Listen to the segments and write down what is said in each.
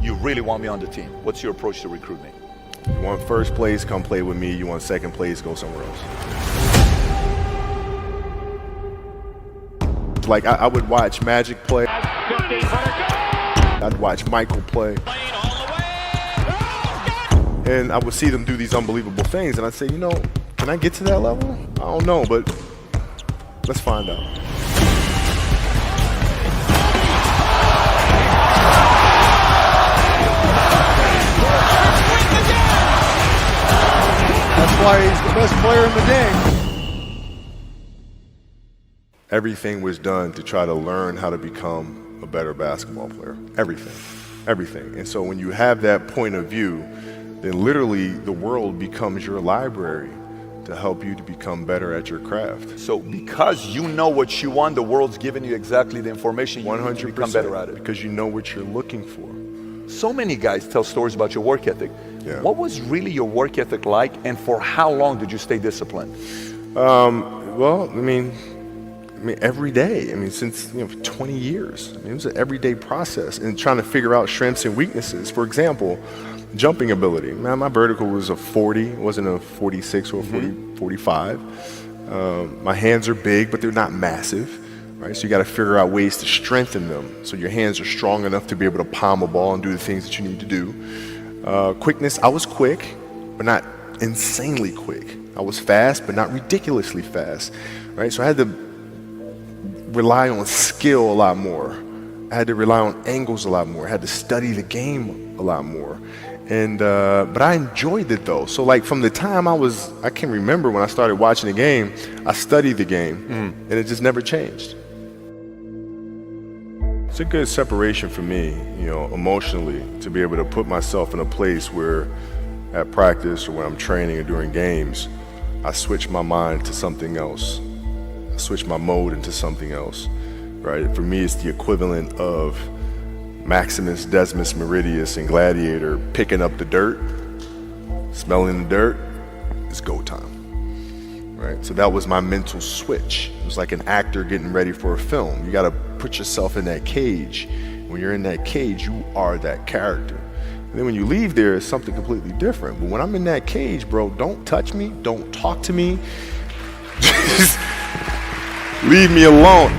you really want me on the team. What's your approach to recruiting? You want first place, come play with me. You want second place, go somewhere else. Like I would watch Magic play. I'd watch Michael play. And I would see them do these unbelievable things, and I'd say, you know, can I get to that level? I don't know, but let's find out. That's why he's the best player in the game. Everything was done to try to learn how to become a better basketball player. Everything. And so when you have that point of view, then literally the world becomes your library to help you to become better at your craft. So because you know what you want, the world's giving you exactly the information you need to become better at it. Because you know what you're looking for. So many guys tell stories about your work ethic. Yeah. What was really your work ethic like, and for how long did you stay disciplined? Well, I mean, every day. I mean, since 20 years. I mean, it was an everyday process, and trying to figure out strengths and weaknesses. For example, jumping ability. Man, my vertical was a 40, it wasn't a 46 or a 45. My hands are big, but they're not massive. Right? So you got to figure out ways to strengthen them so your hands are strong enough to be able to palm a ball and do the things that you need to do. Quickness, I was quick, but not insanely quick. I was fast, but not ridiculously fast. Right? So I had to rely on skill a lot more. I had to rely on angles a lot more. I had to study the game a lot more. And but I enjoyed it though. So like from the time I can remember when I started watching the game, I studied the game, and it just never changed. It's a good separation for me, emotionally, to be able to put myself in a place where at practice or when I'm training or during games, I switch my mind to something else. I switch my mode into something else, right? For me, it's the equivalent of Maximus, Decimus, Meridius, and Gladiator picking up the dirt, smelling the dirt. It's go time, right? So that was my mental switch. It was like an actor getting ready for a film. You got to put yourself in that cage. When you're in that cage, you are that character. And then when you leave there, it's something completely different. But when I'm in that cage, bro, don't touch me, don't talk to me. Just leave me alone.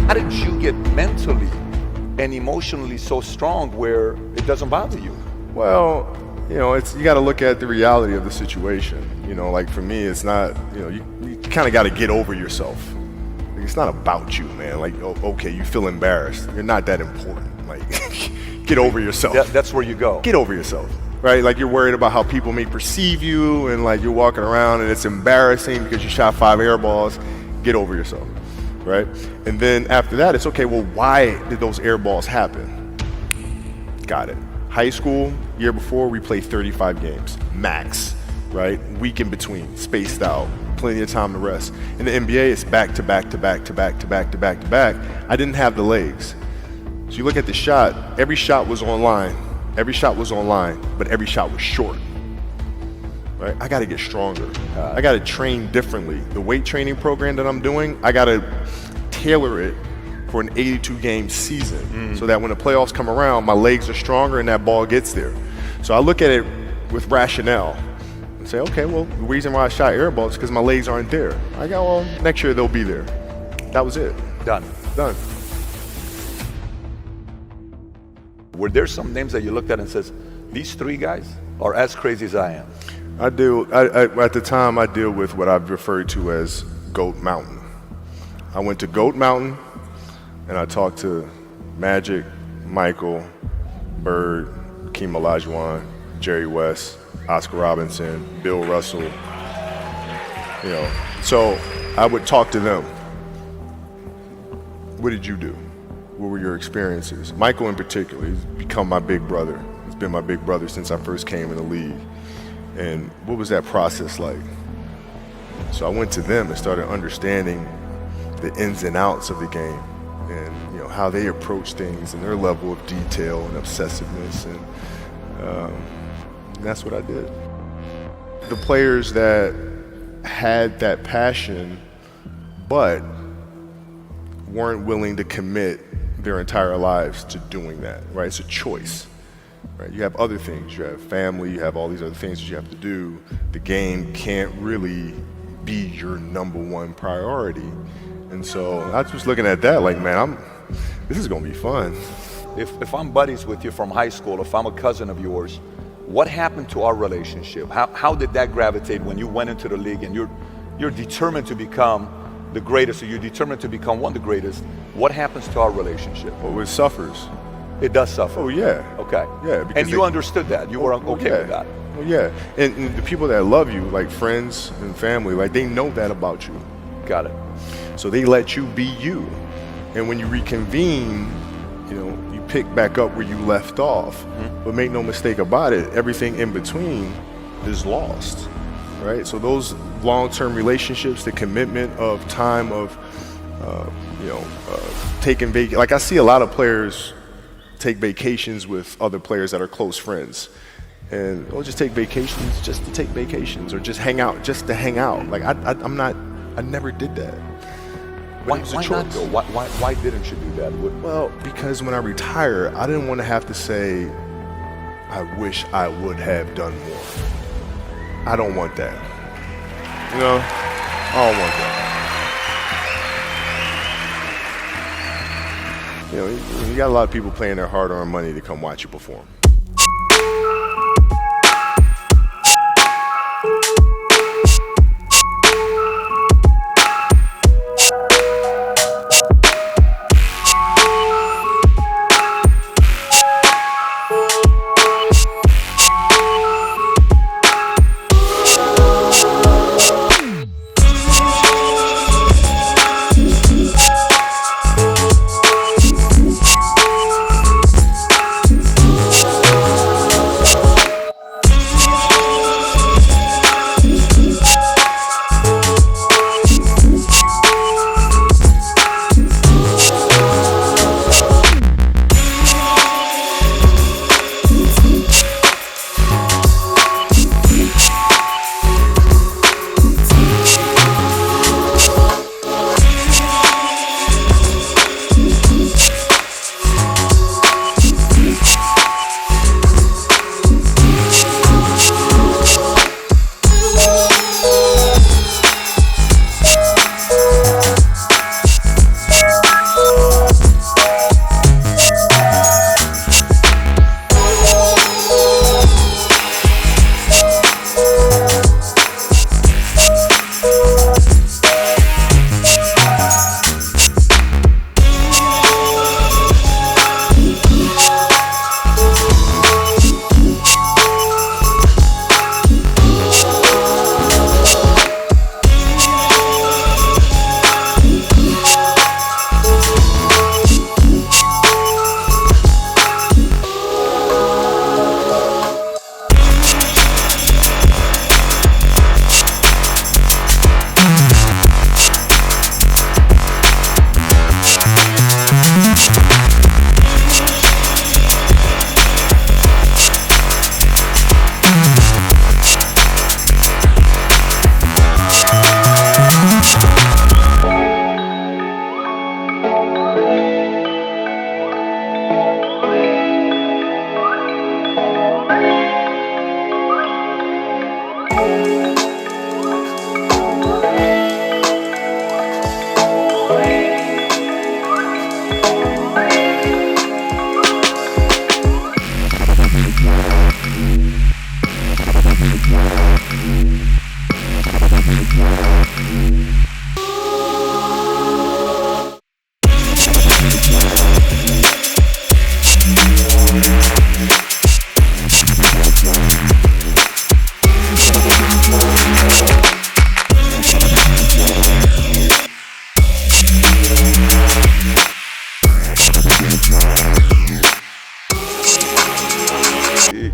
How did you get mentally and emotionally so strong where it doesn't bother you? Well, you got to look at the reality of the situation. Like for me, it's not, you kind of got to get over yourself. Like, it's not about you, man. Like, okay, you feel embarrassed. You're not that important. Like, get over yourself. That's where you go. Get over yourself, right? Like you're worried about how people may perceive you, and like you're walking around and it's embarrassing because you shot 5 air balls. Get over yourself. Right? And then after that, it's okay, well, why did those air balls happen? Got it. High school, year before, we played 35 games, max, right? Week in between, spaced out, plenty of time to rest. In the NBA, it's back to back to back to back to back to back to back. I didn't have the legs. So you look at the shot, every shot was online, but every shot was short. Right? I got to get stronger. I got to train differently. The weight training program that I'm doing, I got to tailor it for an 82-game season so that when the playoffs come around, my legs are stronger and that ball gets there. So I look at it with rationale and say, okay, well, the reason why I shot air balls is because my legs aren't there. I go, well, next year they'll be there. That was it. Done. Were there some names that you looked at and says, these 3 guys are as crazy as I am? At the time, I deal with what I've referred to as Goat Mountain. I went to Goat Mountain, and I talked to Magic, Michael, Bird, Hakeem Olajuwon, Jerry West, Oscar Robinson, Bill Russell. So I would talk to them. What did you do? What were your experiences? Michael in particular, he's become my big brother. He's been my big brother since I first came in the league. And what was that process like? So I went to them and started understanding the ins and outs of the game and how they approach things and their level of detail and obsessiveness, and that's what I did. The players that had that passion but weren't willing to commit their entire lives to doing that, right? It's a choice, right? You have other things. You have family. You have all these other things that you have to do. The game can't really be your number one priority. And so I was looking at that like, man, this is going to be fun. If I'm buddies with you from high school, if I'm a cousin of yours, what happened to our relationship? How did that gravitate when you went into the league and you're determined to become the greatest, or you're determined to become one of the greatest? What happens to our relationship? Oh, it suffers. It does suffer. Oh, yeah. Okay. Yeah. And you understood that. You were okay with that. Well, yeah. And the people that love you, like friends and family, like they know that about you. Got it. So they let you be you. And when you reconvene, you know, you pick back up where you left off. Mm-hmm. But make no mistake about it, everything in between is lost, right? So those long-term relationships, the commitment of time of, taking vacation. Like I see a lot of players take vacations with other players that are close friends. And they'll just take vacations just to take vacations, or just hang out just to hang out. Like I never did that. Why not though? Why didn't you do that? Well, because when I retire, I didn't want to have to say, I wish I would have done more. I don't want that. You know, I don't want that. You know, you got a lot of people paying their hard-earned money to come watch you perform.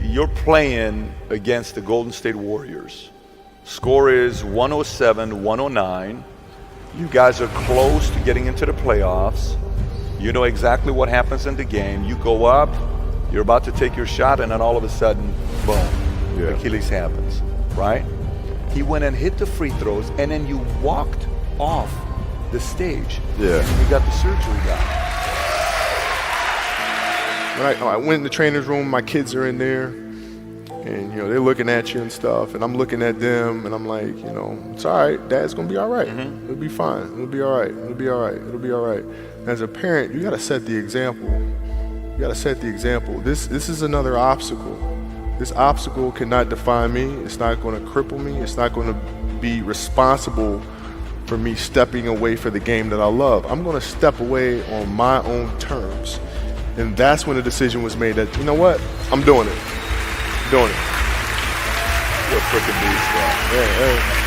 You're playing against the Golden State Warriors. Score is 107-109. You guys are close to getting into the playoffs. You know exactly what happens in the game. You go up, you're about to take your shot, and then all of a sudden, boom, Achilles happens, right? He went and hit the free throws, and then you walked off the stage. Yeah. And you got the surgery done. when I went in the trainer's room, my kids are in there, and they're looking at you and stuff, and I'm looking at them, and I'm like, it's all right. Dad's gonna be all right. It'll be fine. It'll be all right. It'll be all right. It'll be all right. And as a parent, you gotta set the example. You gotta set the example. This is another obstacle. This obstacle cannot define me. It's not gonna cripple me. It's not gonna be responsible for me stepping away for the game that I love. I'm gonna step away on my own terms. And that's when the decision was made that, you know what? I'm doing it. Doing it. You're a freaking beast, bro. Yeah.